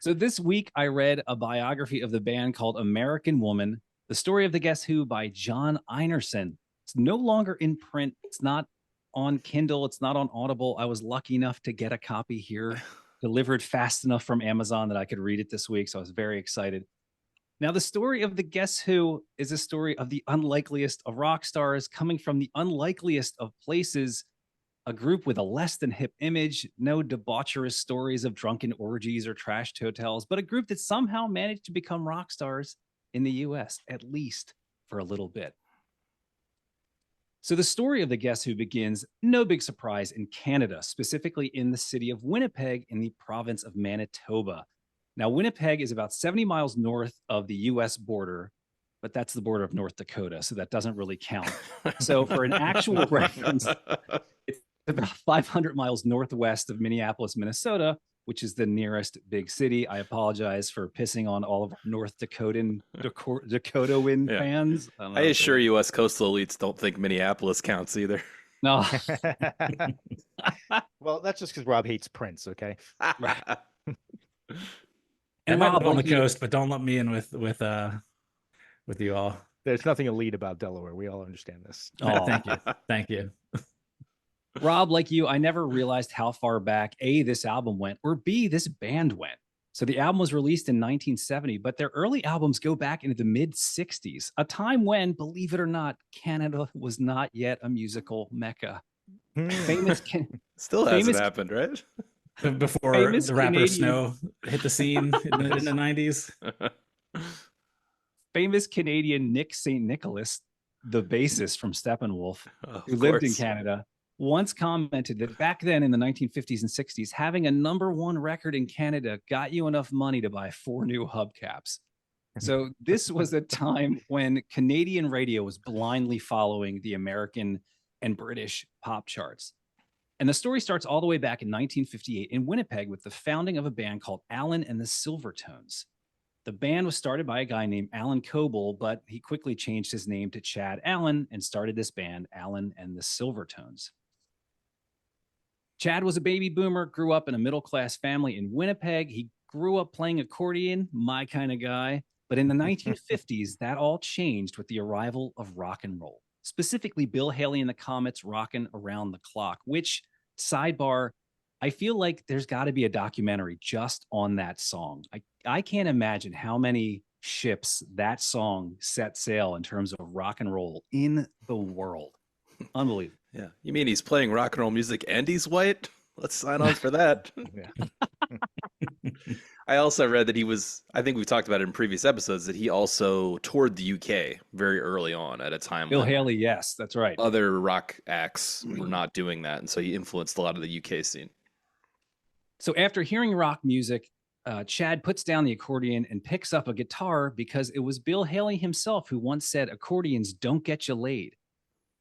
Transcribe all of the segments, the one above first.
So this week I read a biography of the band called American Woman, the story of the Guess Who by John Einerson. It's no longer in print. It's not on Kindle. It's not on Audible. I was lucky enough to get a copy here, delivered fast enough from Amazon that I could read it this week. So I was very excited. Now, the story of the Guess Who is a story of the unlikeliest of rock stars coming from the unlikeliest of places, a group with a less than hip image, no debaucherous stories of drunken orgies or trashed hotels, but a group that somehow managed to become rock stars in the US, at least for a little bit. So the story of the Guess Who begins, no big surprise, in Canada, specifically in the city of Winnipeg in the province of Manitoba. Now, Winnipeg is about 70 miles north of the US border, but that's the border of North Dakota, so that doesn't really count. So for an actual reference, it's about 500 miles northwest of Minneapolis, Minnesota, which is the nearest big city. I apologize for pissing on all of our North Dakotan Dakotoan Yeah. fans. I assure you, us coastal elites don't think Minneapolis counts either. No. Well, that's just because Rob hates Prince, okay? Right. I And might Rob, live on the like you, coast, but don't let me in with you all. There's nothing elite about Delaware. We all understand this. oh, Thank you. Thank you. Rob, like you, I never realized how far back A, this album went, or B, this band went. So the album was released in 1970, but their early albums go back into the mid 60s, a time when, believe it or not, Canada was not yet a musical mecca. Famous, Still hasn't famous, happened, right? Before famous the rapper Canadian, Snow hit the scene in the 90s. famous Canadian Nick St. Nicholas, the bassist from Steppenwolf, who Of lived in course. Canada, once commented that back then in the 1950s and 60s, having a #1 record in Canada got you enough money to buy 4 new hubcaps. So this was a time when Canadian radio was blindly following the American and British pop charts. And the story starts all the way back in 1958 in Winnipeg with the founding of a band called Alan and the Silvertones. The band was started by a guy named Alan Coble, but he quickly changed his name to Chad Allen and started this band, Alan and the Silvertones. Chad was a baby boomer, grew up in a middle-class family in Winnipeg. He grew up playing accordion, my kind of guy. But in the 1950s, that all changed with the arrival of rock and roll, specifically Bill Haley and the Comets' Rockin' Around the Clock, which, sidebar, I feel like there's got to be a documentary just on that song. I can't imagine how many ships that song set sail in terms of rock and roll in the world. Unbelievable. Yeah. You mean he's playing rock and roll music and he's white? Let's sign on for that. Yeah. I also read that I think we've talked about it in previous episodes, that he also toured the UK very early on at a time Bill when Haley, yes, that's right. other rock acts were not doing that. And so he influenced a lot of the UK scene. So after hearing rock music, Chad puts down the accordion and picks up a guitar because it was Bill Haley himself who once said, "Accordions don't get you laid."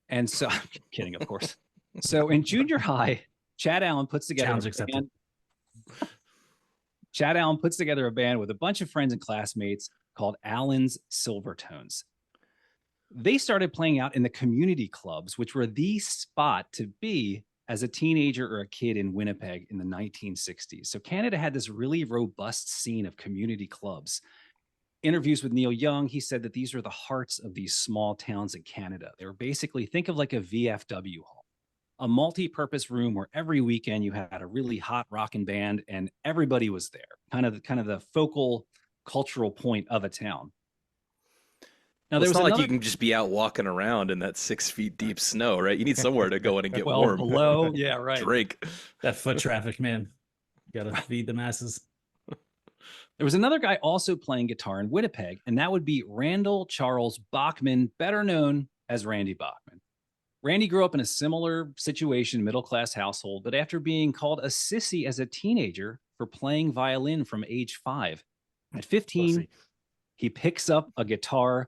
And so, I'm kidding, of course. So in junior high, Chad Allen puts together Challenge a accepted. band. Chad Allen puts together a band with a bunch of friends and classmates called Allen's Silvertones. They started playing out in the community clubs, which were the spot to be as a teenager or a kid in Winnipeg in the 1960s. So Canada had this really robust scene of community clubs. Interviews with Neil Young, he said that these are the hearts of these small towns in Canada. They were basically, think of like a VFW hall, a multi-purpose room where every weekend you had a really hot rockin' band and everybody was there, kind of the focal cultural point of a town. Now, Well, there it's was not like another, you can just be out walking around in that 6 feet deep snow, right? You need somewhere to go in and get well, warm. below, yeah, right. Drink. That foot traffic, man. Gotta feed the masses. There was another guy also playing guitar in Winnipeg, and that would be Randall Charles Bachman, better known as Randy Bachman. Randy grew up in a similar situation, middle-class household, but after being called a sissy as a teenager for playing violin from age 5, at 15, Pussy. he picks up a guitar.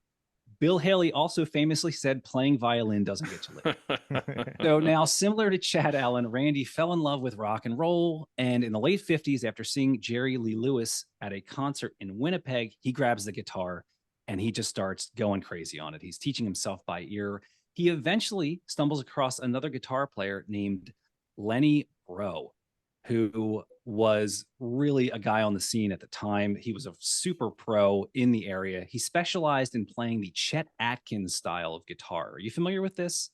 Bill Haley also famously said playing violin doesn't get you laid. So now, similar to Chad Allen, Randy fell in love with rock and roll. And in the late 50s, after seeing Jerry Lee Lewis at a concert in Winnipeg, he grabs the guitar and he just starts going crazy on it. He's teaching himself by ear. He eventually stumbles across another guitar player named Lenny Breau. who was really a guy on the scene at the time. He was a super pro in the area. He specialized in playing the Chet Atkins style of guitar. Are you familiar with this?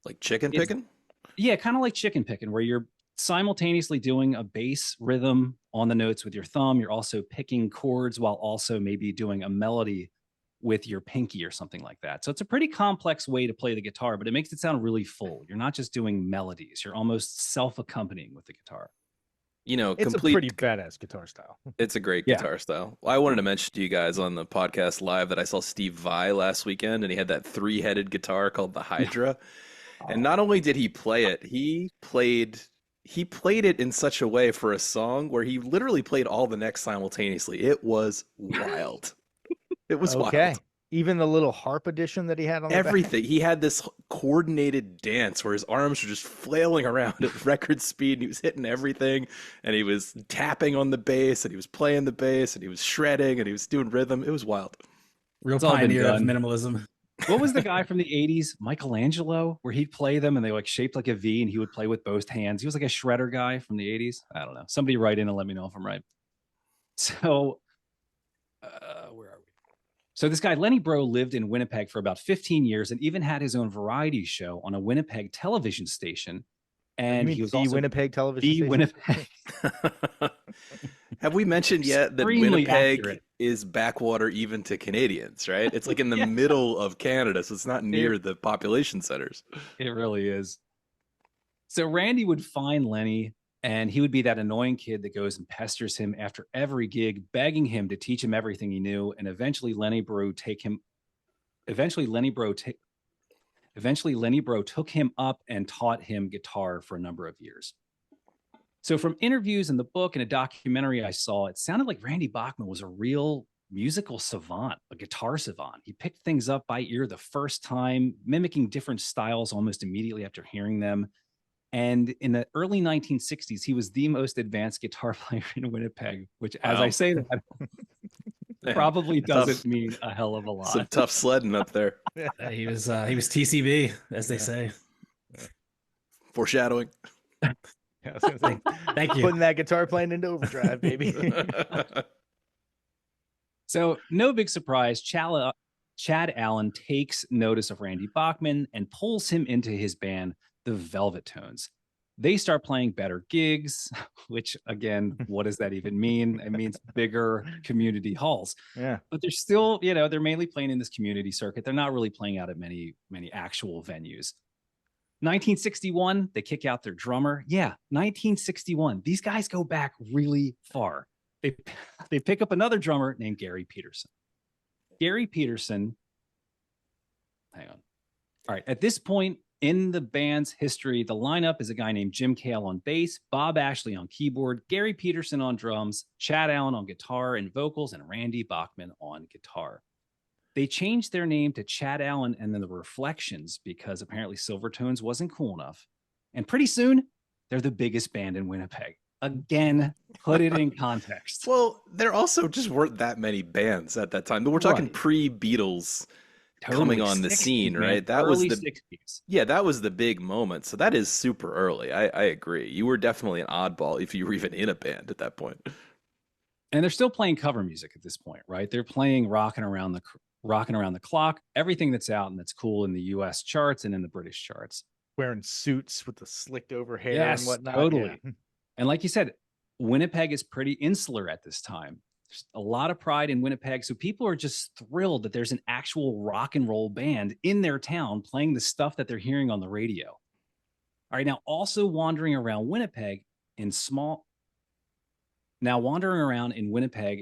Like chicken It's- picking? Yeah, kind of like chicken picking, where you're simultaneously doing a bass rhythm on the notes with your thumb. You're also picking chords while also maybe doing a melody with your pinky or something like that. So it's a pretty complex way to play the guitar, but it makes it sound really full. You're not just doing melodies, you're almost self-accompanying with the guitar. You know, It's complete. a pretty badass guitar style. It's a great Yeah. guitar style. Well, I wanted to mention to you guys on the podcast live that I saw Steve Vai last weekend, and he had that three-headed guitar called the Hydra. And not only did he play it, he played it in such a way for a song where he literally played all the necks simultaneously. It was wild. It was Okay. wild. Even the little harp edition that he had on the back. Everything. He had this coordinated dance where his arms were just flailing around at record speed, and he was hitting everything, and he was tapping on the bass, and he was playing the bass, and he was shredding, and he was doing rhythm. It was wild. Real It's all been pioneer of done. minimalism. What was the guy from the 80s? Michelangelo, where he'd play them and they like shaped like a V and he would play with both hands. He was like a shredder guy from the 80s. I don't know. Somebody write in and let me know if I'm right. So, where are we? So this guy, Lenny Bro, lived in Winnipeg for about 15 years and even had his own variety show on a Winnipeg television station. You And mean he was the also Winnipeg television the station? Winnipeg. Have we mentioned yet that Extremely Winnipeg accurate. is backwater even to Canadians, right? It's like in the Yeah. middle of Canada, so it's not near the population centers. It really is. So Randy would find Lenny, and he would be that annoying kid that goes and pesters him after every gig, begging him to teach him everything he knew. And eventually, Lenny Bro took him up and taught him guitar for a number of years. So from interviews in the book and a documentary I saw, it sounded like Randy Bachman was a real musical savant, a guitar savant. He picked things up by ear the first time, mimicking different styles almost immediately after hearing them. And in the early 1960s, he was the most advanced guitar player in Winnipeg, which, as I Wow. say that, Man, probably tough- doesn't mean a hell of a lot. some tough sledding up there. He was TCB, as they Yeah. say. Foreshadowing. Yeah, I was gonna say, Thank you. putting that guitar playing into overdrive, baby. So, no big surprise, Chad Allen takes notice of Randy Bachman and pulls him into his band, the Velvet Tones. They start playing better gigs, which, again, what does that even mean? It means bigger community halls. Yeah. But they're still, they're mainly playing in this community circuit. They're not really playing out at many actual venues. 1961, they kick out their drummer. Yeah, 1961. These guys go back really far. They pick up another drummer named Gary Peterson. Gary Peterson, hang on. All right, at this point in the band's history, the lineup is a guy named Jim Cale on bass, Bob Ashley on keyboard, Gary Peterson on drums, Chad Allen on guitar and vocals, and Randy Bachman on guitar. They changed their name to Chad Allen and then the Reflections because apparently Silvertones wasn't cool enough. And pretty soon, they're the biggest band in Winnipeg. Again, put it in context. Well, there also just weren't that many bands at that time. But we're talking Right. pre-Beatles coming on the 60s, scene, man. right? That was Early the 60s. Yeah, that was the big moment. So that is super early. I agree. You were definitely an oddball if you were even in a band at that point. And they're still playing cover music at this point, right? They're playing rocking around the clock, everything that's out and that's cool in the US charts and in the British charts. Wearing suits with the slicked over hair Yes, and whatnot. totally. Yeah. And like you said, Winnipeg is pretty insular at this time. There's a lot of pride in Winnipeg. So people are just thrilled that there's an actual rock and roll band in their town playing the stuff that they're hearing on the radio. All right. Now, also wandering around Winnipeg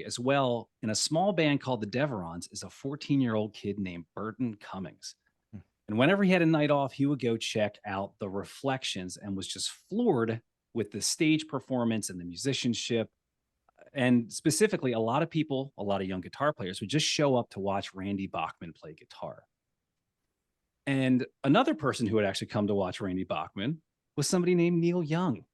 as well in a small band called the Deverons is a 14-year-old kid named Burton Cummings. And whenever he had a night off, he would go check out the Reflections and was just floored with the stage performance and the musicianship. And specifically, a lot of young guitar players would just show up to watch Randy Bachman play guitar. And another person who had actually come to watch Randy Bachman was somebody named Neil Young.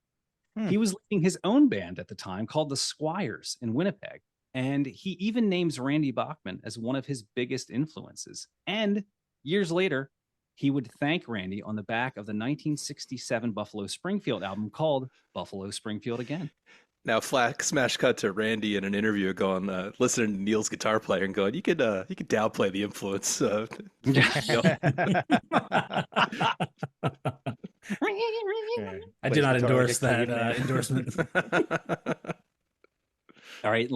He was leading his own band at the time called the Squires in Winnipeg. And he even names Randy Bachman as one of his biggest influences. And years later, he would thank Randy on the back of the 1967 Buffalo Springfield album called Buffalo Springfield Again. Now, smash cut to Randy in an interview going, listening to Neil's guitar player and going, you could downplay the influence. I do not endorse that endorsement. All right.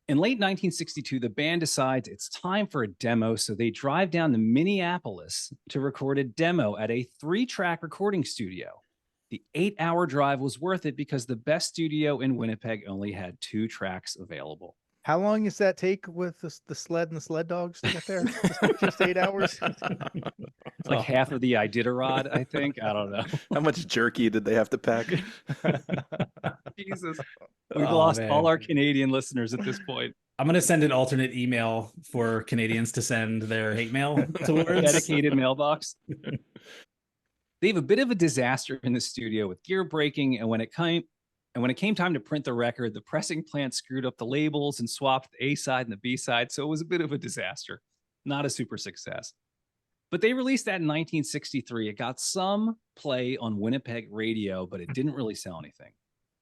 In late 1962, the band decides it's time for a demo, so they drive down to Minneapolis to record a demo at a 3-track recording studio. The 8-hour drive was worth it because the best studio in Winnipeg only had 2 tracks available. How long does that take with the sled and the sled dogs to get there? Just 8 hours? It's like half of the Iditarod, I think. I don't know. How much jerky did they have to pack? Jesus. We've lost all our Canadian listeners at this point. I'm going to send an alternate email for Canadians to send their hate mail towards. Dedicated mailbox. They have a bit of a disaster in the studio with gear breaking, and when it came time to print the record, the pressing plant screwed up the labels and swapped the A side and the B side, so it was a bit of a disaster. Not a super success. But they released that in 1963. It got some play on Winnipeg radio, but it didn't really sell anything.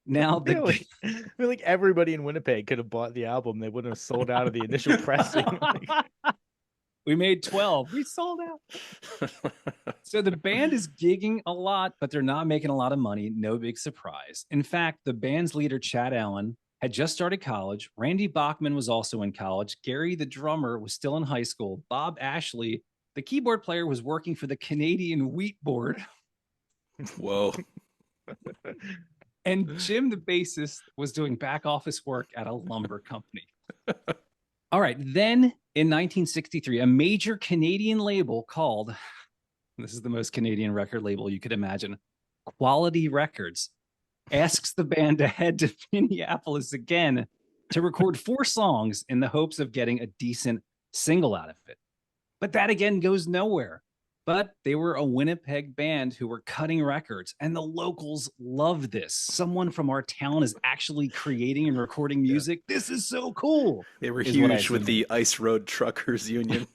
Now, Really? I feel like everybody in Winnipeg could have bought the album. They wouldn't have sold out of the initial pressing. we made 12. We sold out. So the band is gigging a lot, but they're not making a lot of money. No big surprise. In fact, the band's leader, Chad Allen, had just started college. Randy Bachman was also in college. Gary, the drummer, was still in high school. Bob Ashley, the keyboard player, was working for the Canadian Wheat Board. Whoa. And Jim, the bassist, was doing back office work at a lumber company. All right. Then in 1963, a major Canadian label called, this is the most Canadian record label you could imagine, Quality Records, asks the band to head to Minneapolis again to record 4 songs in the hopes of getting a decent single out of it. But that again goes nowhere. But they were a Winnipeg band who were cutting records, and the locals love this. Someone from our town is actually creating and recording music. Yeah. This is so cool. They were huge with the Ice Road Truckers Union.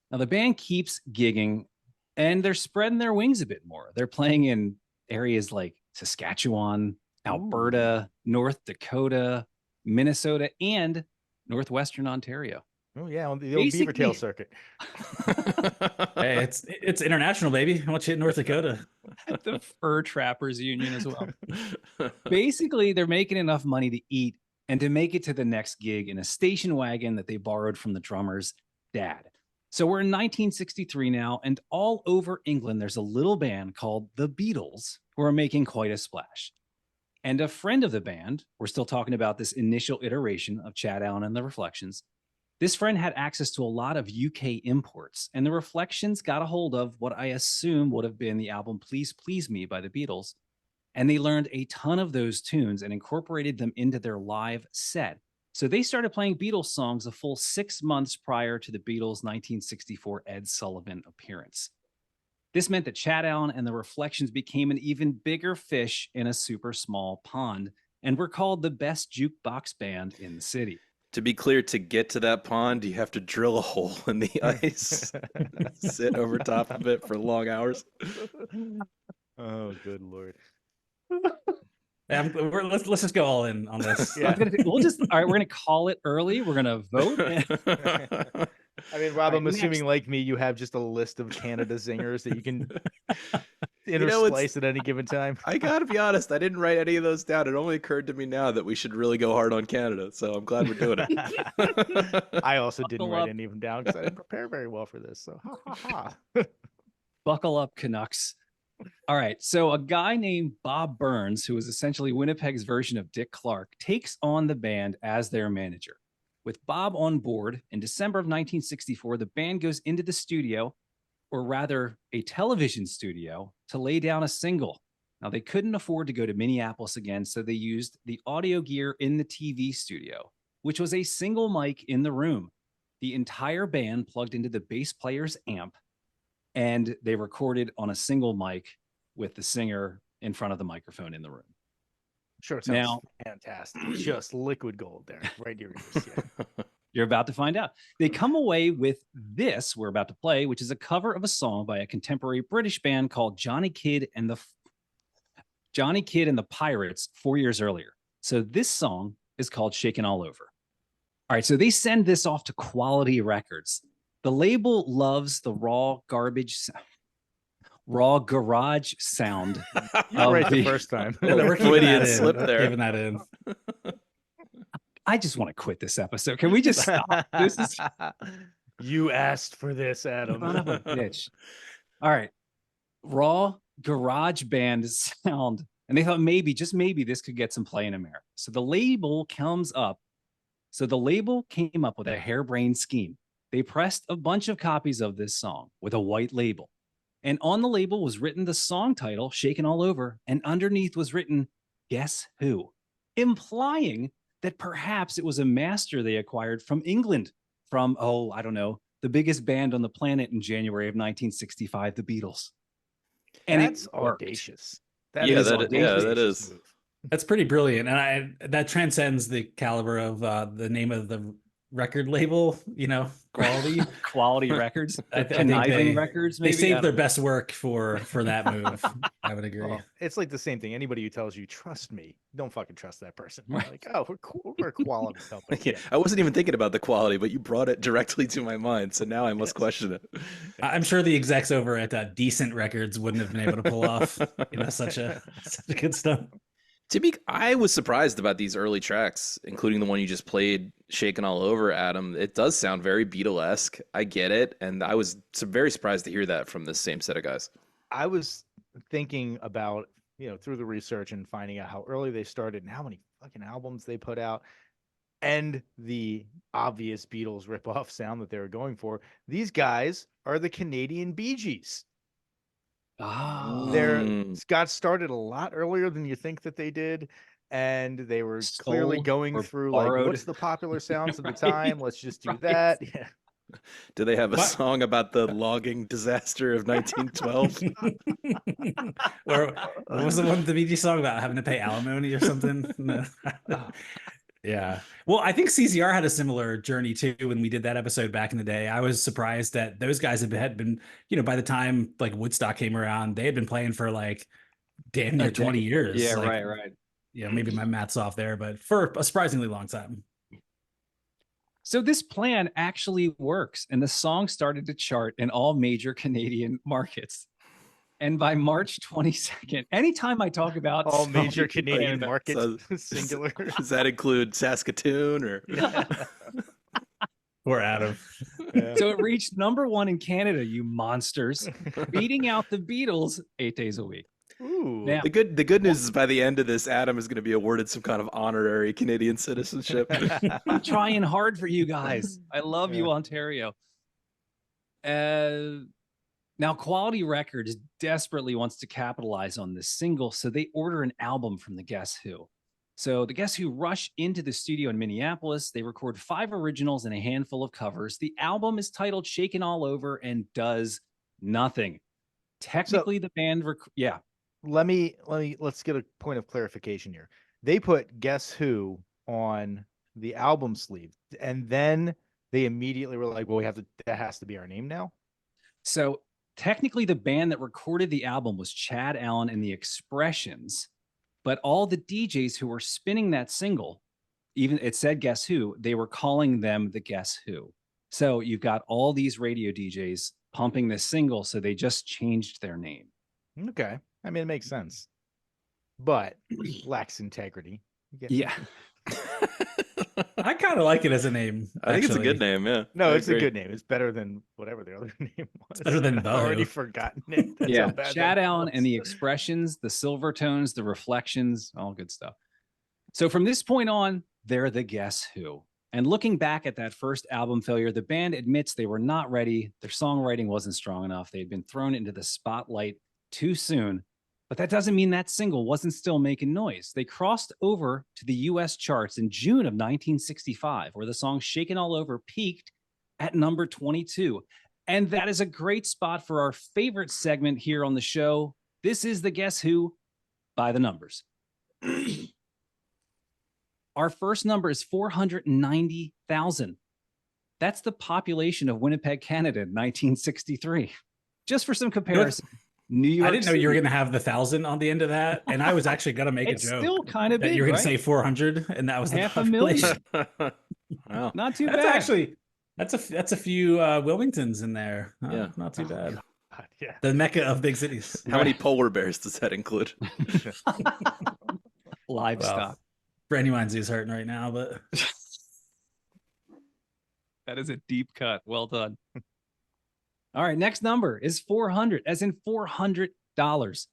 Now, the band keeps gigging, and they're spreading their wings a bit more. They're playing in areas like Saskatchewan, Alberta, North Dakota, Minnesota, and Northwestern Ontario. Oh yeah, on the old Beavertail circuit. Hey, it's international, baby. I want you in North Dakota. The Fur Trappers Union as well. Basically, they're making enough money to eat and to make it to the next gig in a station wagon that they borrowed from the drummer's dad. So we're in 1963 now, and all over England, there's a little band called the Beatles who are making quite a splash. And a friend of the band, we're still talking about this initial iteration of Chad Allen and the Reflections. This friend had access to a lot of UK imports, and the Reflections got a hold of what I assume would have been the album Please Please Me by the Beatles, and they learned a ton of those tunes and incorporated them into their live set. So they started playing Beatles songs a full 6 months prior to the Beatles' 1964 Ed Sullivan appearance. This meant that Chad Allen and the Reflections became an even bigger fish in a super small pond, and were called the best jukebox band in the city. To be clear, to get to that pond, you have to drill a hole in the ice, sit over top of it for long hours. Oh, good Lord. Let's just go all in on this. Yeah. All right, we're going to call it early. We're going to vote. I mean, Rob, Right, I'm assuming like me, you have just a list of Canada zingers that you can intersplice at any given time. I gotta be honest, I didn't write any of those down. It only occurred to me now that we should really go hard on Canada, so I'm glad we're doing it. I also didn't Buckle write up. any of them down because I didn't prepare very well for this. So, ha ha ha. Buckle up, Canucks. All right, so a guy named Bob Burns, who is essentially Winnipeg's version of Dick Clark, takes on the band as their manager. With Bob on board, in December of 1964, the band goes into the studio, or rather a television studio, to lay down a single. Now, they couldn't afford to go to Minneapolis again, so they used the audio gear in the TV studio, which was a single mic in the room. The entire band plugged into the bass player's amp, and they recorded on a single mic with the singer in front of the microphone in the room. Sure, it sounds Now- fantastic. Just liquid gold there, right in your ears. Yeah. You're about to find out. They come away with this we're about to play, which is a cover of a song by a contemporary British band called Johnny Kidd and the Pirates 4 years earlier. So this song is called Shakin' All Over. All right, so they send this off to Quality Records. The label loves the raw garage sound. You're right the first time. Yeah, we're keeping Freudian that in. slip We're there. keeping that in. I just want to quit this episode. Can we just stop? This is You asked for this, Adam. son of a bitch. All right. Raw garage band sound. And they thought maybe, just maybe, this could get some play in America. So the label came up with a harebrained scheme. They pressed a bunch of copies of this song with a white label. And on the label was written the song title, Shakin' All Over, and underneath was written, Guess Who? Implying that perhaps it was a master they acquired from England, from, I don't know, the biggest band on the planet in January of 1965, the Beatles. And That's it worked. audacious. Yeah, is that audacious is. move. That's pretty brilliant, and that transcends the caliber of the name of the record label. Quality. Quality Records, I think Conniving Records. Maybe They saved their best work for that move. I would agree. Well, it's like the same thing. Anybody who tells you trust me, don't fucking trust that person. Right. Like, oh, we're a quality company. Yeah, I wasn't even thinking about the quality, but you brought it directly to my mind, so now I must question it. I'm sure the execs over at Decent Records wouldn't have been able to pull off such a good stunt. I was surprised about these early tracks, including the one you just played, Shakin' All Over, Adam. It does sound very Beatlesque. I get it. And I was very surprised to hear that from this same set of guys. I was thinking about, through the research and finding out how early they started and how many fucking albums they put out and the obvious Beatles ripoff sound that they were going for. These guys are the Canadian Bee Gees. Oh, Got started a lot earlier than you think that they did. And they were clearly Stole going or through borrowed. like, what's the popular sounds of the Right. time? Let's just do Right. that. Yeah. Do they have a What? song about the logging disaster of 1912? Or what was the one the Bee Gees song about having to pay alimony or something? No. Yeah. Well, I think CCR had a similar journey too when we did that episode back in the day. I was surprised that those guys had been, by the time like Woodstock came around, they had been playing for like damn near 20 years. Yeah, Like, right. Yeah, maybe my math's off there, but for a surprisingly long time. So this plan actually works, and the song started to chart in all major Canadian markets. And by March 22nd, anytime I talk about All major something Canadian like markets, So- singular. Does that include Saskatoon or? Or Adam. that- So it reached #1 in Canada, you monsters, beating out the Beatles 8 days a week. Ooh. Now, The good news is by the end of this, Adam is going to be awarded some kind of honorary Canadian citizenship. I'm trying hard for you guys. I love you, Yeah. Ontario. Now, Quality Records desperately wants to capitalize on this single, so they order an album from the Guess Who. So the Guess Who rush into the studio in Minneapolis. They record 5 originals and a handful of covers. The album is titled Shakin' All Over and does nothing. Technically, the band, Let's get a point of clarification here. They put Guess Who on the album sleeve, and then they immediately were like, well, that has to be our name now. So technically, the band that recorded the album was Chad Allen and the Expressions, but all the DJs who were spinning that single, even it said Guess Who, they were calling them the Guess Who. So you've got all these radio DJs pumping this single, so they just changed their name. Okay. I mean, it makes sense, but lacks integrity. Yeah. I kind of like it as a name. I think it's a actually. good name. Yeah. No, I it's a agree. good name. It's better than whatever the other name was. better than I've already Bo. forgotten it. That's Yeah. how bad Chad that Allen and the was. Expressions, the Silvertones, the Reflections, all good stuff. So from this point on, they're the Guess Who. And looking back at that first album failure, the band admits they were not ready. Their songwriting wasn't strong enough. They had been thrown into the spotlight too soon. But that doesn't mean that single wasn't still making noise. They crossed over to the US charts in June of 1965, where the song Shakin' All Over peaked at number 22. And that is a great spot for our favorite segment here on the show. This is the Guess Who by the numbers. Our first number is 490,000. That's the population of Winnipeg, Canada in 1963. Just for some comparison, New York I didn't know you were City- going to have the 1,000 on the end of that, and I was actually going to make It's a joke still kind of that big, you were going right? to say 400, and that was the 500,000. population. Wow. Not too That's bad. actually that's a few Wilmingtons in there. Yeah. Not too bad. God, yeah. The mecca of big cities. How many polar bears does that include? Livestock. Well, Brandywine's is hurting right now, but That is a deep cut. Well done. All right, next number is 400, as in $400.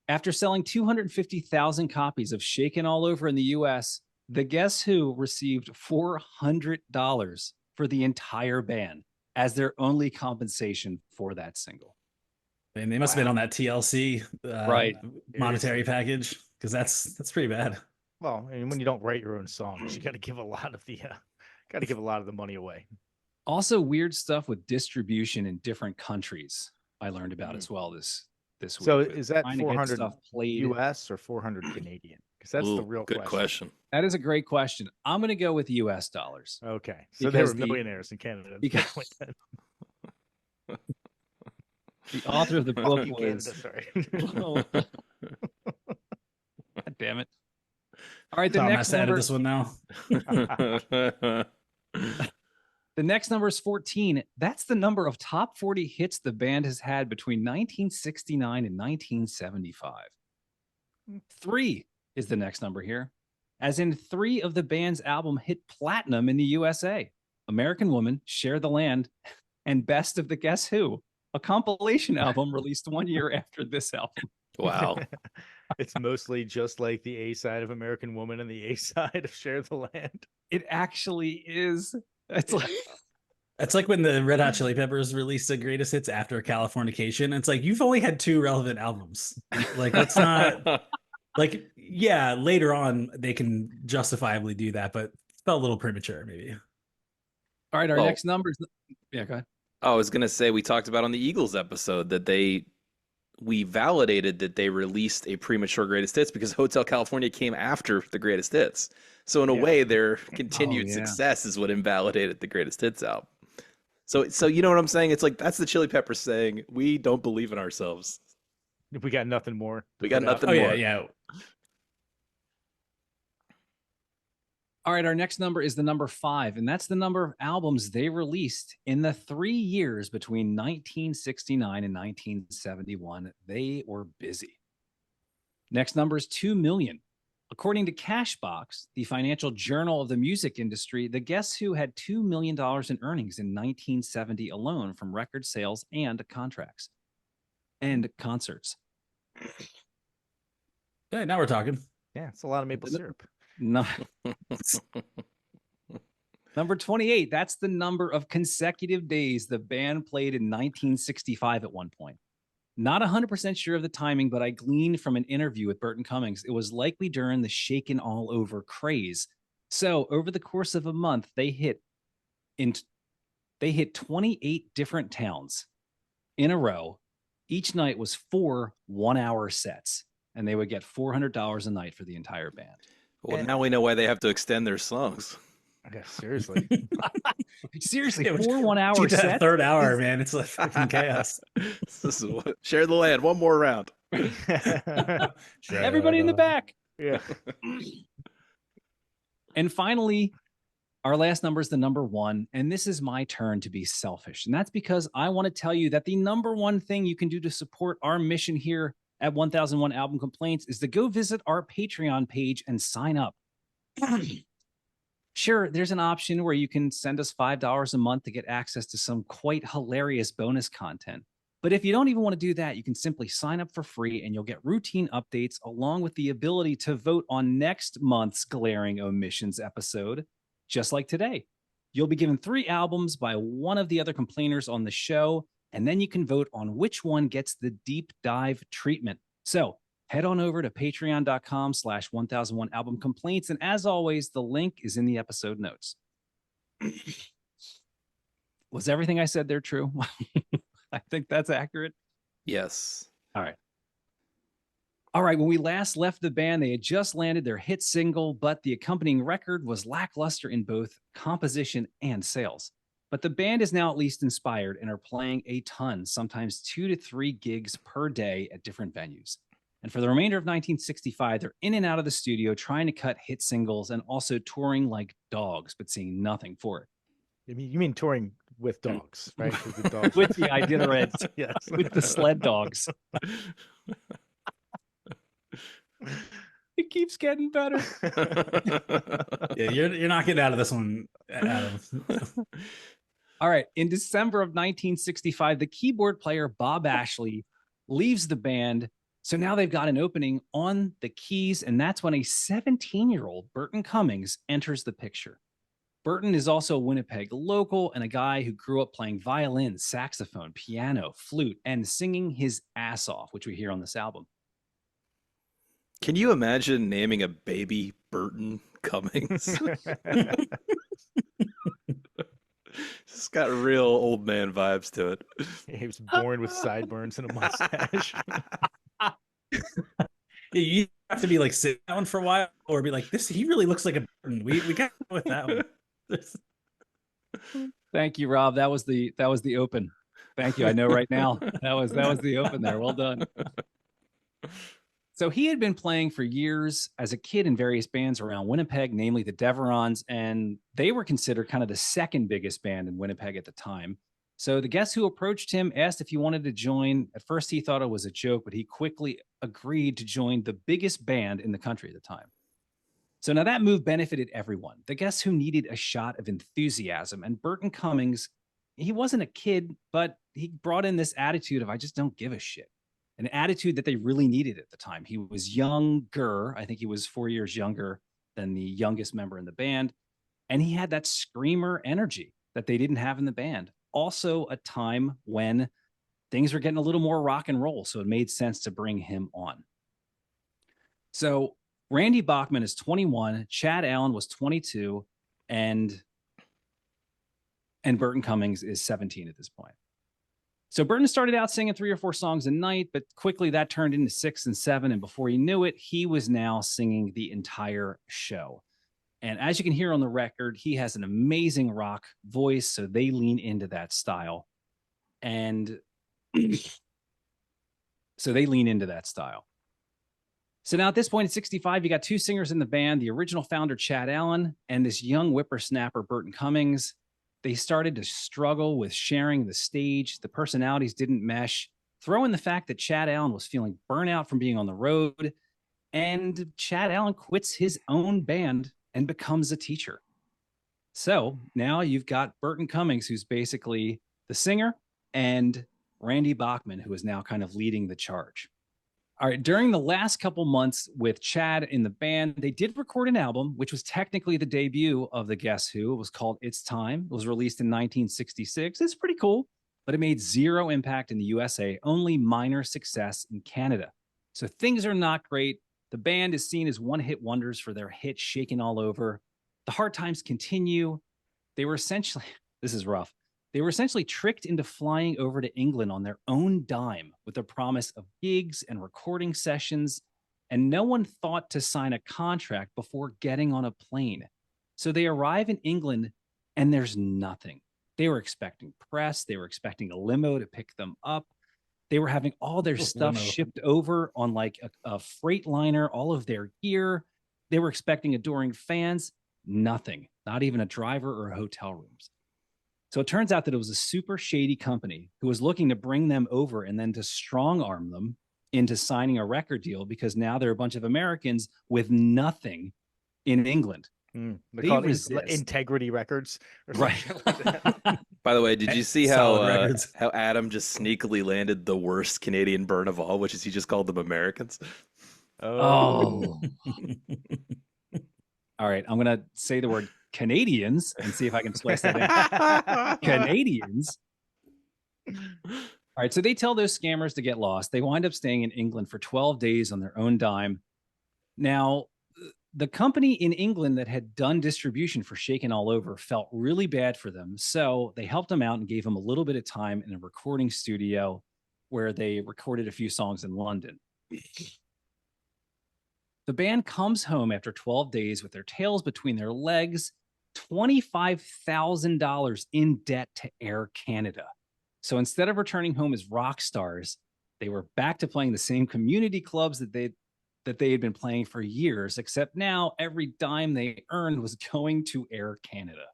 After selling 250,000 copies of Shaken All Over in the US, the Guess Who received $400 for the entire band as their only compensation for that single. and they must have been on that TLC Right. monetary package, because that's pretty bad. Well, and when you don't write your own songs, you got to give a lot of the money away. Also, weird stuff with distribution in different countries I learned about as well this week. So with is that trying to get 400 stuff played. US or 400 Canadian? Because that's the Ooh, real good question. That is a great question. I'm going to go with US dollars. Okay, so they were Because the- millionaires in Canada. at because- that point then. The author of the book In was. Canada, sorry. God damn it. All right, the Tom next has to edit number. this one now. The next number is 14. That's the number of top 40 hits the band has had between 1969 and 1975. 3 is the next number here, as in 3 of the band's album hit platinum in the USA: American Woman, Share the Land, and Best of the Guess Who, a compilation album released 1 year after this album. Wow. It's mostly just like the A side of American Woman and the A side of Share the Land. It actually is. It's like It's like when the Red Hot Chili Peppers released the greatest hits after Californication. It's like, you've only had 2 relevant albums. Like, let's not like, yeah, later on they can justifiably do that, but it's felt a little premature, maybe. all right. Our Well- next number is yeah. Go ahead. I was gonna say we talked about on the Eagles episode that we validated that they released a premature greatest hits because Hotel California came after the greatest hits. So in a Yeah. way, their continued yeah. success is what invalidated the greatest hits album. So you know what I'm saying? It's like that's the Chili Peppers saying we don't believe in ourselves. We got nothing more. to We got put out. nothing Oh yeah, more. yeah. All right, our next number is the number 5, and that's the number of albums they released in the 3 years between 1969 and 1971. They were busy. Next number is 2 million. According to Cashbox, the financial journal of the music industry, the Guess Who had $2 million in earnings in 1970 alone from record sales and contracts and concerts. Hey, now we're talking. Yeah, it's a lot of maple syrup. No. Number 28, that's the number of consecutive days the band played in 1965 at one point. Not 100% sure of the timing, but I gleaned from an interview with Burton Cummings it was likely during the Shaken All Over craze. So over the course of a month, they hit 28 different towns in a row. Each night was 4 one-hour sets, and they would get $400 a night for the entire band. Well, now we know why they have to extend their songs. Yeah, seriously. Seriously, Yeah, 4 1-hour Dude, that sets. third hour, man, it's like fucking chaos. This is Share the Land. One more round. Everybody in the back. Yeah. And finally, our last number is the number 1. And this is my turn to be selfish. And that's because I want to tell you that the number 1 thing you can do to support our mission here at 1001 Album Complaints is to go visit our Patreon page and sign up. Sure, there's an option where you can send us $5 a month to get access to some quite hilarious bonus content. But if you don't even want to do that, you can simply sign up for free and you'll get routine updates along with the ability to vote on next month's Glaring Omissions episode, just like today. You'll be given 3 albums by one of the other complainers on the show, and then you can vote on which one gets the deep dive treatment. So head on over to patreon.com/1001 album complaints. And as always, the link is in the episode notes. Was everything I said there true? I think that's accurate. Yes. All right. When we last left the band, they had just landed their hit single, but the accompanying record was lackluster in both composition and sales. But the band is now at least inspired and are playing a ton, sometimes 2 to 3 gigs per day at different venues. And for the remainder of 1965, they're in and out of the studio trying to cut hit singles and also touring like dogs, but seeing nothing for it. You mean touring with dogs, right? 'Cause the dogs With the Idiotareds, yes. with the sled dogs. It keeps getting better. Yeah, you're not getting out of this one, Adam. All right. In December of 1965, the keyboard player Bob Ashley leaves the band. So now they've got an opening on the keys, and that's when a 17-year-old Burton Cummings enters the picture. Burton is also a Winnipeg local and a guy who grew up playing violin, saxophone, piano, flute, and singing his ass off, which we hear on this album. Can you imagine naming a baby Burton Cummings? It's got real old man vibes to it. He was born with sideburns and a mustache. Yeah, you have to be like sitting down for a while, or be like, "This, he really looks like a Burton." We got to go with that one. Thank you, Rob. That was the open. Thank you. I know right now. That was the open there. Well done. So he had been playing for years as a kid in various bands around Winnipeg, namely the Deverons, and they were considered kind of the second biggest band in Winnipeg at the time. So the Guess Who approached him, asked if he wanted to join. At first, he thought it was a joke, but he quickly agreed to join the biggest band in the country at the time. So now that move benefited everyone. The Guess Who needed a shot of enthusiasm, and Burton Cummings, he wasn't a kid, but he brought in this attitude of, I just don't give a shit. An attitude that they really needed at the time. He was younger. I think he was 4 years younger than the youngest member in the band. And he had that screamer energy that they didn't have in the band. Also a time when things were getting a little more rock and roll. So it made sense to bring him on. So Randy Bachman is 21. Chad Allen was 22. And Burton Cummings is 17 at this point. So Burton started out singing 3 or 4 songs a night, but quickly that turned into 6 and 7. And before he knew it, he was now singing the entire show. And as you can hear on the record, he has an amazing rock voice. So they lean into that style. And so now at this point in 65, you got 2 singers in the band, the original founder, Chad Allen, and this young whippersnapper, Burton Cummings. They started to struggle with sharing the stage. The personalities didn't mesh. Throw in the fact that Chad Allen was feeling burnout from being on the road, and Chad Allen quits his own band and becomes a teacher. So now you've got Burton Cummings, who's basically the singer, and Randy Bachman, who is now kind of leading the charge. All right, during the last couple months with Chad in the band, they did record an album, which was technically the debut of the Guess Who. It was called It's Time. It was released in 1966. It's pretty cool, but it made 0 impact in the USA, only minor success in Canada. So things are not great. The band is seen as one-hit wonders for their hit Shakin' All Over. The hard times continue. They were essentially, this is rough. They were essentially tricked into flying over to England on their own dime with the promise of gigs and recording sessions, and no one thought to sign a contract before getting on a plane. So they arrive in England and there's nothing. They were expecting press. They were expecting a limo to pick them up. They were having all their stuff shipped over on like a freight liner, all of their gear. They were expecting adoring fans. Nothing, not even a driver or hotel rooms. So it turns out that it was a super shady company who was looking to bring them over and then to strong arm them into signing a record deal, because now there are a bunch of Americans with nothing in England. They call it Integrity Records or something like that. By the way, did you see how Adam just sneakily landed the worst Canadian burn of all, which is he just called them Americans? Oh. All right, I'm going to say the word Canadians and see if I can splice that in. Canadians. All right, so they tell those scammers to get lost. They wind up staying in England for 12 days on their own dime. Now, the company in England that had done distribution for Shakin' All Over felt really bad for them. So they helped them out and gave them a little bit of time in a recording studio where they recorded a few songs in London. The band comes home after 12 days with their tails between their legs. $25,000 in debt to Air Canada. So instead of returning home as rock stars, they were back to playing the same community clubs that they had been playing for years, except now every dime they earned was going to Air Canada.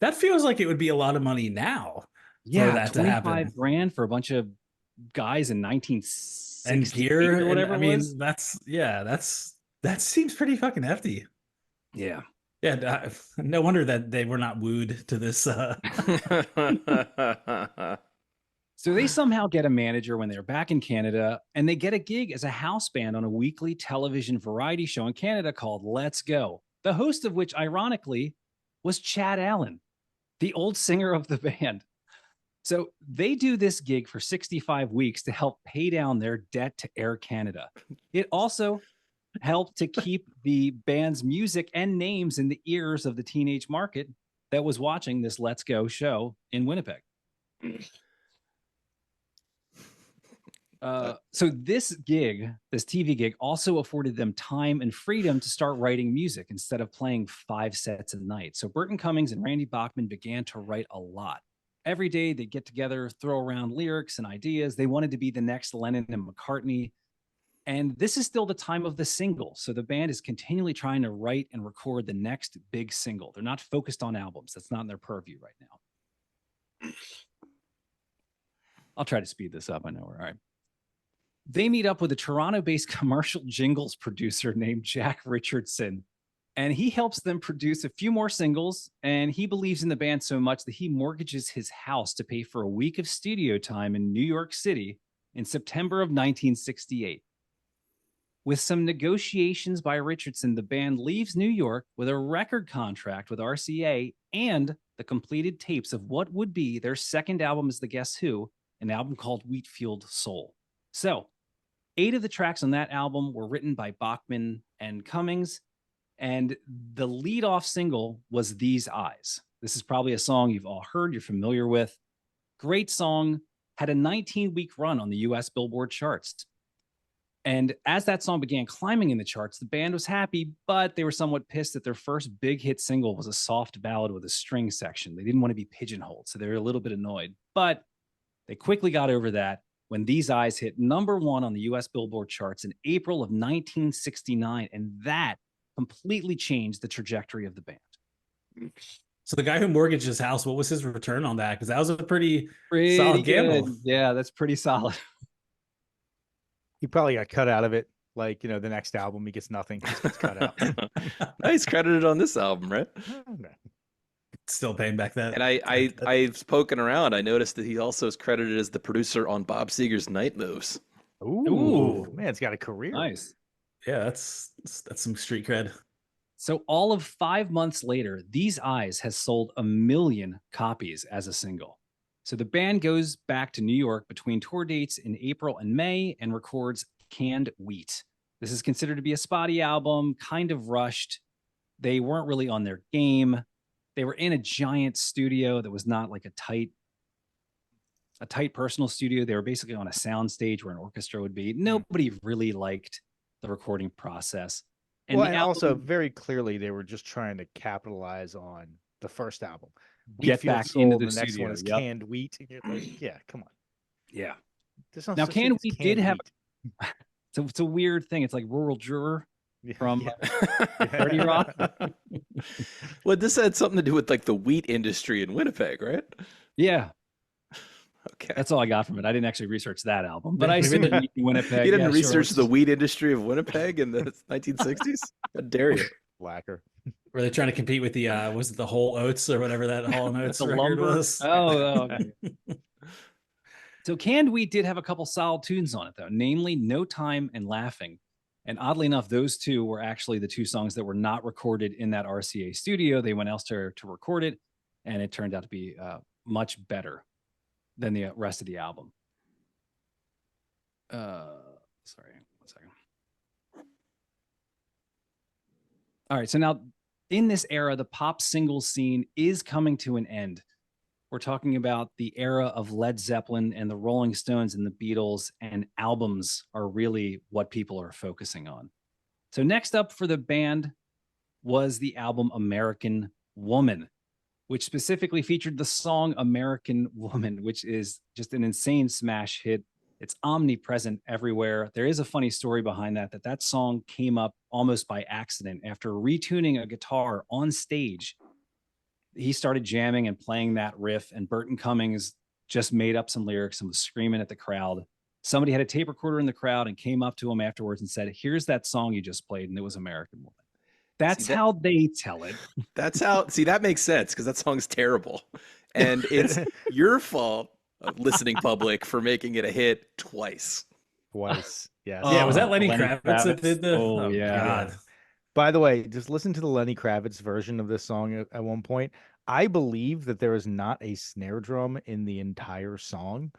That feels like it would be a lot of money now for that to happen. 25 grand for a bunch of guys in 1960 And gear or whatever. I mean, that seems pretty fucking hefty. Yeah. Yeah, no wonder that they were not wooed to this. So they somehow get a manager when they're back in Canada, and they get a gig as a house band on a weekly television variety show in Canada called Let's Go, the host of which, ironically, was Chad Allen, the old singer of the band. So they do this gig for 65 weeks to help pay down their debt to Air Canada. It also helped to keep the band's music and names in the ears of the teenage market that was watching this Let's Go show in Winnipeg. So this gig, this TV gig, also afforded them time and freedom to start writing music instead of playing 5 sets a night. So Burton Cummings and Randy Bachman began to write a lot. Every day they'd get together, throw around lyrics and ideas. They wanted to be the next Lennon and McCartney. And this is still the time of the single. So the band is continually trying to write and record the next big single. They're not focused on albums. That's not in their purview right now. I'll try to speed this up. I know we're all right. They meet up with a Toronto-based commercial jingles producer named Jack Richardson, and he helps them produce a few more singles, and he believes in the band so much that he mortgages his house to pay for a week of studio time in New York City in September of 1968. With some negotiations by Richardson, the band leaves New York with a record contract with RCA and the completed tapes of what would be their second album as the Guess Who, an album called Wheatfield Soul. So 8 of the tracks on that album were written by Bachman and Cummings, and the lead-off single was These Eyes. This is probably a song you've all heard, you're familiar with. Great song, had a 19-week run on the US Billboard charts. And as that song began climbing in the charts, the band was happy, but they were somewhat pissed that their first big hit single was a soft ballad with a string section. They didn't want to be pigeonholed, so they were a little bit annoyed. But they quickly got over that when These Eyes hit #1 on the US Billboard charts in April of 1969, and that completely changed the trajectory of the band. So the guy who mortgaged his house, what was his return on that? Because that was a pretty good. solid gamble. Yeah, that's pretty solid. He probably got cut out of it. Like, the next album, he gets nothing. He gets cut out. Nice credited on this album, right? Okay. Still paying back that. And I've poken around. I noticed that he also is credited as the producer on Bob Seger's Night Moves. Ooh, man, it's got a career. Nice. Yeah, that's some street cred. So all of 5 months later, These Eyes has sold 1 million copies as a single. So the band goes back to New York between tour dates in April and May and records Canned Wheat. This is considered to be a spotty album, kind of rushed. They weren't really on their game. They were in a giant studio that was not like a tight personal studio. They were basically on a sound stage where an orchestra would be. Nobody really liked the recording process. And also very clearly they were just trying to capitalize on the first album. Get back into the next studio. one is Canned Wheat. Like, yeah, come on. Yeah. Now Canned Wheat did have. So it's a weird thing. It's like Rural Juror from 30 Rock. Well, this had something to do with like the wheat industry in Winnipeg, right? Yeah. Okay. That's all I got from it. I didn't actually research that album, but I assume in Winnipeg. You didn't research the wheat industry of Winnipeg in the 1960s? How dare you? Blacker. Were they trying to compete with the was it the Whole Oats or whatever that Hall & Oats the record lumber was? Oh. So Canned Wheat did have a couple solid tunes on it, though, namely No Time and Laughing. And oddly enough, those two were actually the 2 songs that were not recorded in that RCA studio. They went elsewhere to record it, and it turned out to be much better than the rest of the album. Sorry, 1 second. All right, so now in this era, the pop singles scene is coming to an end. We're talking about the era of Led Zeppelin and the Rolling Stones and the Beatles, and albums are really what people are focusing on. So next up for the band was the album American Woman, which specifically featured the song American Woman, which is just an insane smash hit. It's omnipresent everywhere. There is a funny story behind that song came up almost by accident after retuning a guitar on stage. He started jamming and playing that riff, and Burton Cummings just made up some lyrics and was screaming at the crowd. Somebody had a tape recorder in the crowd and came up to him afterwards and said, "Here's that song you just played," and it was American Woman. That's how they tell it. That's how, see, that makes sense because that song's terrible. And it's your fault, listening public, for making it a hit twice. Yes. Yeah, was that Lenny Kravitz that did the? Oh, yeah. God. By the way, just listen to the Lenny Kravitz version of this song at one point. I believe that there is not a snare drum in the entire song.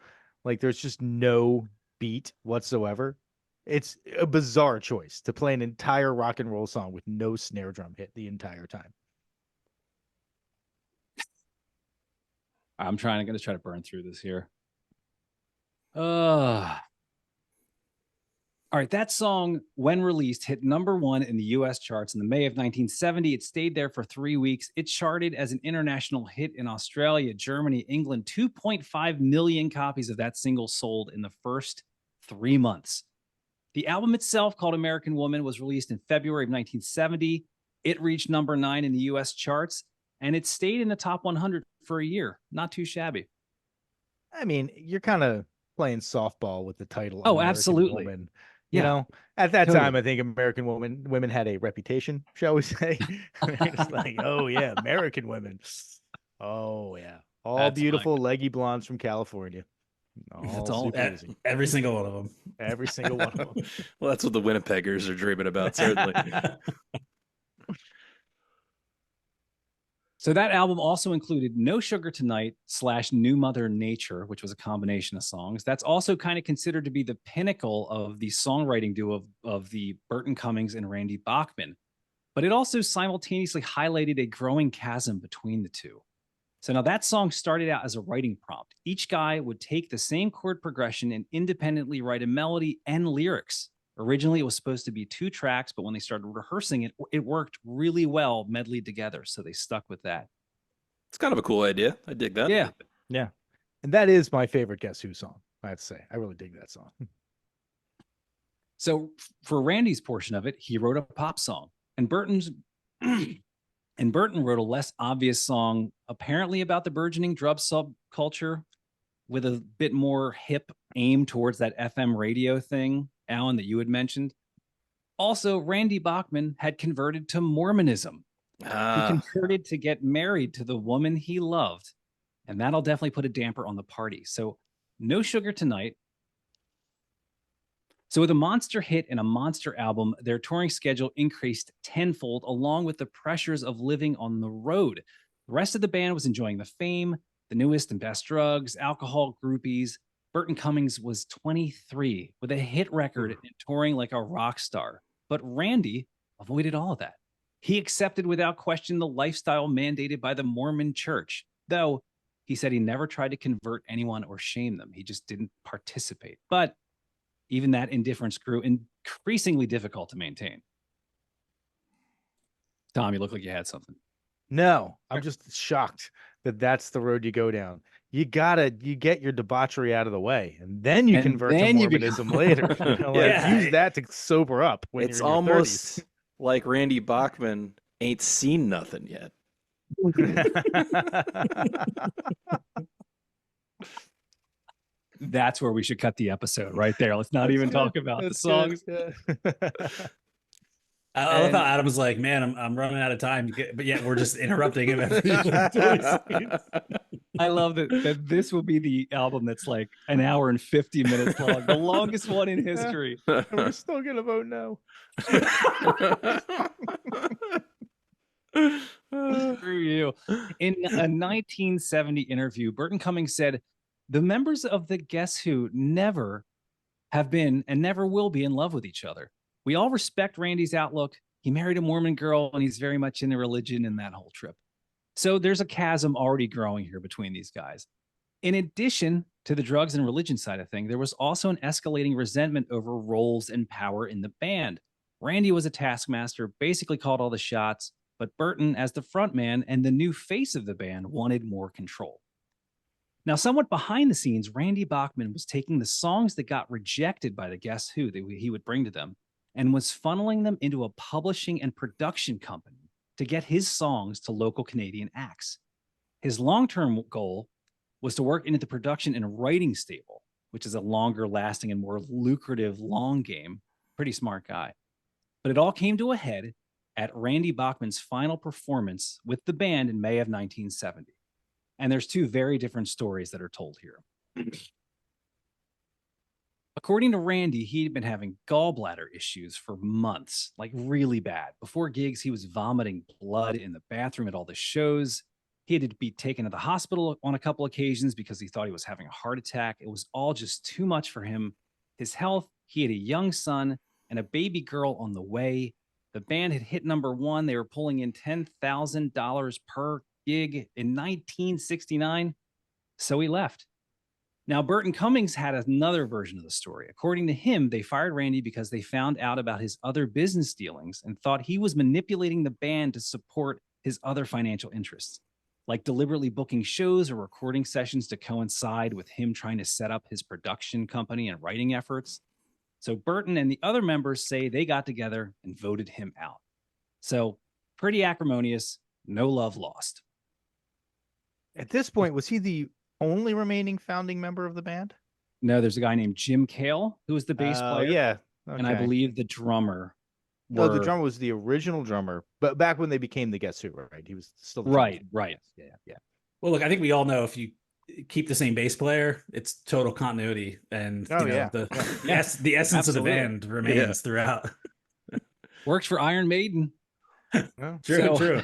Like, there's just no beat whatsoever. It's a bizarre choice to play an entire rock and roll song with no snare drum hit the entire time. I'm going to try to burn through this here. All right, that song, when released, hit #1 in the US charts in the May of 1970. It stayed there for 3 weeks. It charted as an international hit in Australia, Germany, England. 2.5 million copies of that single sold in the first 3 months. The album itself, called American Woman, was released in February of 1970. It reached #9 in the US charts, and it stayed in the top 100 for a year. Not too shabby. I mean, you're kind of playing softball with the title. Oh, American absolutely. Woman. Yeah. You know, at that Totally. time, I think American women had a reputation, shall we say? It's like, oh yeah, American women. Oh yeah, all That's beautiful, leggy blondes from California. That's all- super easy. Every single one of them. Every single one of them. Well, that's what the Winnipeggers are dreaming about, certainly. So that album also included No Sugar Tonight / New Mother Nature, which was a combination of songs. That's also kind of considered to be the pinnacle of the songwriting duo of the Burton Cummings and Randy Bachman. But it also simultaneously highlighted a growing chasm between the two. So now that song started out as a writing prompt. Each guy would take the same chord progression and independently write a melody and lyrics. Originally, it was supposed to be 2 tracks, but when they started rehearsing it, it worked really well medleyed together. So they stuck with that. It's kind of a cool idea. I dig that. Yeah. Yeah, and that is my favorite Guess Who song. I have to say, I really dig that song. So for Randy's portion of it, he wrote a pop song, and Burton wrote a less obvious song, apparently about the burgeoning drug subculture, with a bit more hip aim towards that FM radio thing, Alan, that you had mentioned. Also, Randy Bachman had converted to Mormonism. He converted to get married to the woman he loved, and that'll definitely put a damper on the party. So No Sugar Tonight. So with a monster hit and a monster album, their touring schedule increased tenfold, along with the pressures of living on the road. The rest of the band was enjoying the fame, the newest and best drugs, alcohol, groupies. Burton Cummings was 23 with a hit record and touring like a rock star. But Randy avoided all of that. He accepted without question the lifestyle mandated by the Mormon church, though he said he never tried to convert anyone or shame them. He just didn't participate. But even that indifference grew increasingly difficult to maintain. Tom, you look like you had something. No, I'm just shocked that that's the road you go down. You get your debauchery out of the way, and then you convert to Mormonism later. You know, use that to sober up. When it's you're in your almost 30s. like Randy Bachman ain't seen nothing yet. That's where we should cut the episode right there. Let's not even talk about the songs. I love how Adam's like, man, I'm running out of time, but yet we're just interrupting him. I love that this will be the album that's like an hour and 50 minutes long, the longest one in history. We're still gonna vote no. Screw you. In a 1970 interview, Burton Cummings said, "The members of the Guess Who never have been and never will be in love with each other. We all respect Randy's outlook. He married a Mormon girl and he's very much into religion and that whole trip." So there's a chasm already growing here between these guys. In addition to the drugs and religion side of things, there was also an escalating resentment over roles and power in the band. Randy was a taskmaster, basically called all the shots, but Burton, as the frontman and the new face of the band, wanted more control. Now, somewhat behind the scenes, Randy Bachman was taking the songs that got rejected by the Guess Who that he would bring to them and was funneling them into a publishing and production company to get his songs to local Canadian acts. His long-term goal was to work into the production and writing stable, which is a longer lasting and more lucrative long game. Pretty smart guy. But it all came to a head at Randy Bachman's final performance with the band in May of 1970. And there's two very different stories that are told here. According to Randy, he'd been having gallbladder issues for months, like really bad. Before gigs, he was vomiting blood in the bathroom at all the shows. He had to be taken to the hospital on a couple occasions because he thought he was having a heart attack. It was all just too much for him. His health, he had a young son and a baby girl on the way. The band had hit number one. They were pulling in $10,000 per gig in 1969. So he left. Now, Burton Cummings had another version of the story. According to him, they fired Randy because they found out about his other business dealings and thought he was manipulating the band to support his other financial interests, like deliberately booking shows or recording sessions to coincide with him trying to set up his production company and writing efforts. So Burton and the other members say they got together and voted him out. So pretty acrimonious, no love lost. At this point, was he the only remaining founding member of the band? No, there's a guy named Jim Cale who was the bass player. Yeah. And I believe the drummer. No, the drummer was the original drummer, but back when they became the Guess Who, right? He was still the right. Yeah. Well, look, I think we all know if you keep the same bass player, it's total continuity, and the essence of the band remains throughout. Works for Iron Maiden. True.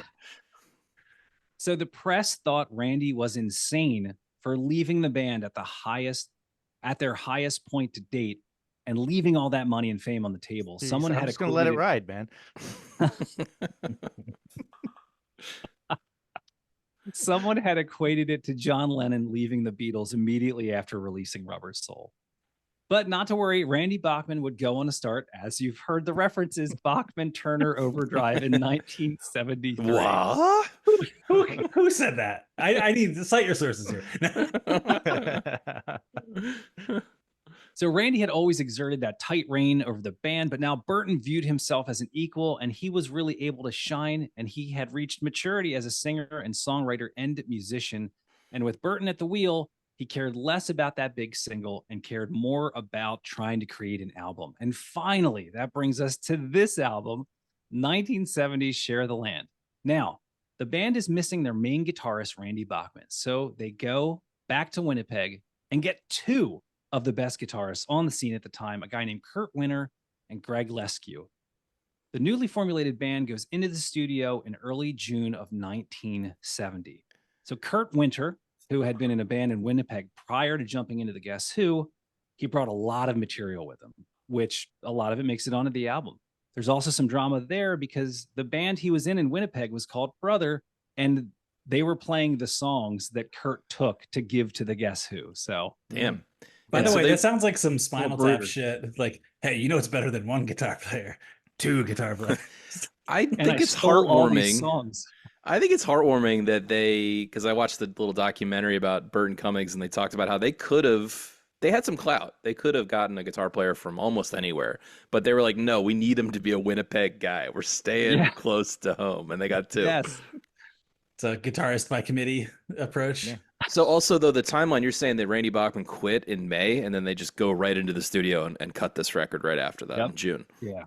So the press thought Randy was insane for leaving the band at their highest point to date and leaving all that money and fame on the table. Someone had to let it ride, man. Someone had equated it to John Lennon leaving the Beatles immediately after releasing Rubber Soul. But not to worry, Randy Bachman would go on to start, as you've heard the references, Bachman Turner Overdrive in 1973. What? Who said that? I need to cite your sources here. So Randy had always exerted that tight rein over the band, but now Burton viewed himself as an equal, and he was really able to shine, and he had reached maturity as a singer and songwriter and musician. And with Burton at the wheel, he cared less about that big single and cared more about trying to create an album. And finally, that brings us to this album, 1970's Share the Land. Now, the band is missing their main guitarist, Randy Bachman. So they go back to Winnipeg and get two of the best guitarists on the scene at the time, a guy named Kurt Winter and Greg Lescue. The newly formulated band goes into the studio in early June of 1970. So Kurt Winter, who had been in a band in Winnipeg prior to jumping into the Guess Who, he brought a lot of material with him, which a lot of it makes it onto the album. There's also some drama there because the band he was in Winnipeg was called Brother, and they were playing the songs that Kurt took to give to the Guess Who. So, damn. By the way, that sounds like some Spinal Tap shit. It's like, hey, it's better than one guitar player, two guitar players. I think it's heartwarming. I think it's heartwarming that because I watched the little documentary about Burton Cummings, and they talked about how they had some clout. They could have gotten a guitar player from almost anywhere, but they were like, no, we need him to be a Winnipeg guy. We're staying close to home. And they got two. Yes. It's a guitarist by committee approach. Yeah. So also, though, the timeline, you're saying that Randy Bachman quit in May, and then they just go right into the studio and cut this record right after that in June. Yeah.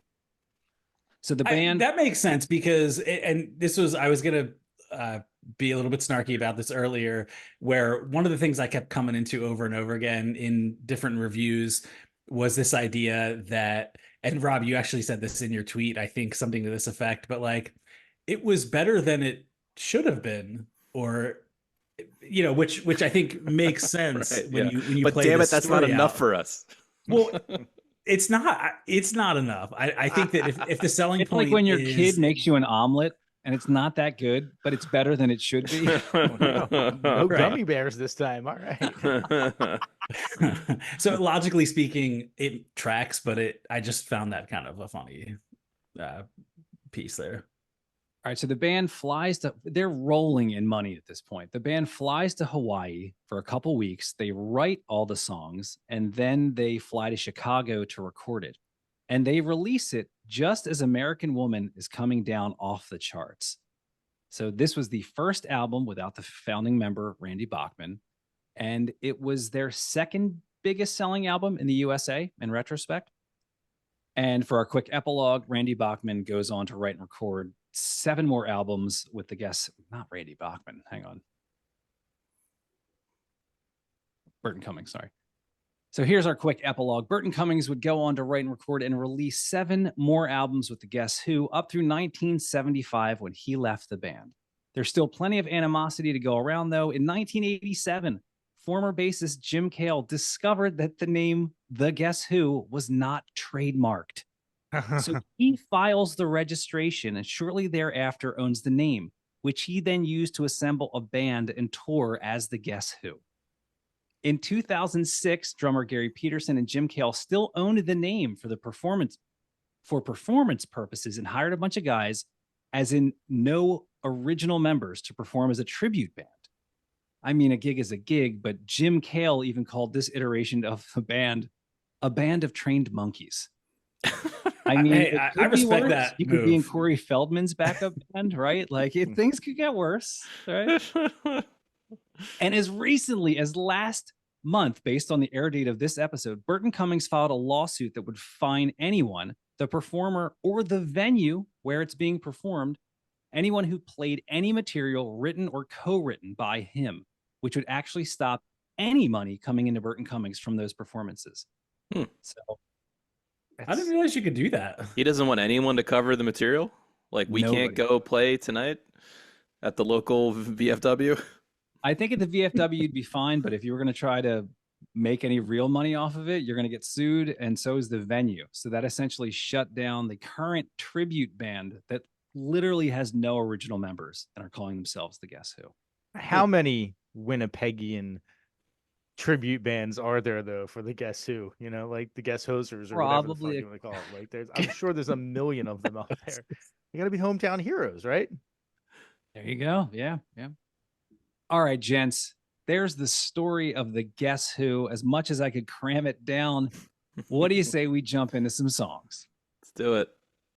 So the band... that makes sense because, I was going to be a little bit snarky about this earlier, where one of the things I kept coming into over and over again in different reviews was this idea that, and Rob, you actually said this in your tweet, I think something to this effect, but like, it was better than it should have been, or... which I think makes sense when you but play damn this it, that's not enough for us. Well, it's not enough. I think that if the selling it's point like when your kid makes you an omelet and it's not that good, but it's better than it should be. No gummy bears this time. All right. So logically speaking, it tracks, but I just found that kind of a funny piece there. All right, so the band flies to, they're rolling in money at this point. The band flies to Hawaii for a couple weeks. They write all the songs, and then they fly to Chicago to record it. And they release it just as American Woman is coming down off the charts. So this was the first album without the founding member, Randy Bachman. And it was their second biggest selling album in the USA in retrospect. And for our quick epilogue, Randy Bachman goes on to write and record 7 more albums with the guests, not Randy Bachman, hang on. Burton Cummings, sorry. So here's our quick epilogue. Burton Cummings would go on to write and record and release 7 more albums with the Guess Who up through 1975 when he left the band. There's still plenty of animosity to go around, though. In 1987, former bassist Jim Cale discovered that the name The Guess Who was not trademarked. So he files the registration and shortly thereafter owns the name, which he then used to assemble a band and tour as the Guess Who. In 2006, drummer Gary Peterson and Jim Cale still owned the name for performance purposes and hired a bunch of guys, as in no original members, to perform as a tribute band. I mean, a gig is a gig, but Jim Cale even called this iteration of the band a band of trained monkeys. I mean, Hey, I respect that You could be in move. Corey Feldman's backup band, right? Like things could get worse, right? And as recently as last month, based on the air date of this episode, Burton Cummings filed a lawsuit that would fine anyone, the performer or the venue where it's being performed, anyone who played any material written or co-written by him, which would actually stop any money coming into Burton Cummings from those performances. So I didn't realize you could do that. He doesn't want anyone to cover the material. Like we Nobody. can't go play tonight at the local VFW. I think at the VFW you'd be fine, but if you were going to try to make any real money off of it, you're going to get sued, and so is the venue. So that essentially shut down the current tribute band that literally has no original members and are calling themselves the Guess Who. How many Winnipegian tribute bands are there though for the Guess Who? You know, like the Guess Hosers or whatever the fuck Probably you want to call it. Like I'm sure there's a million of them out there. You got to be hometown heroes, right? There you go. Yeah. Yeah. All right, gents. There's the story of the Guess Who. As much as I could cram it down, what do you say we jump into some songs? Let's do it.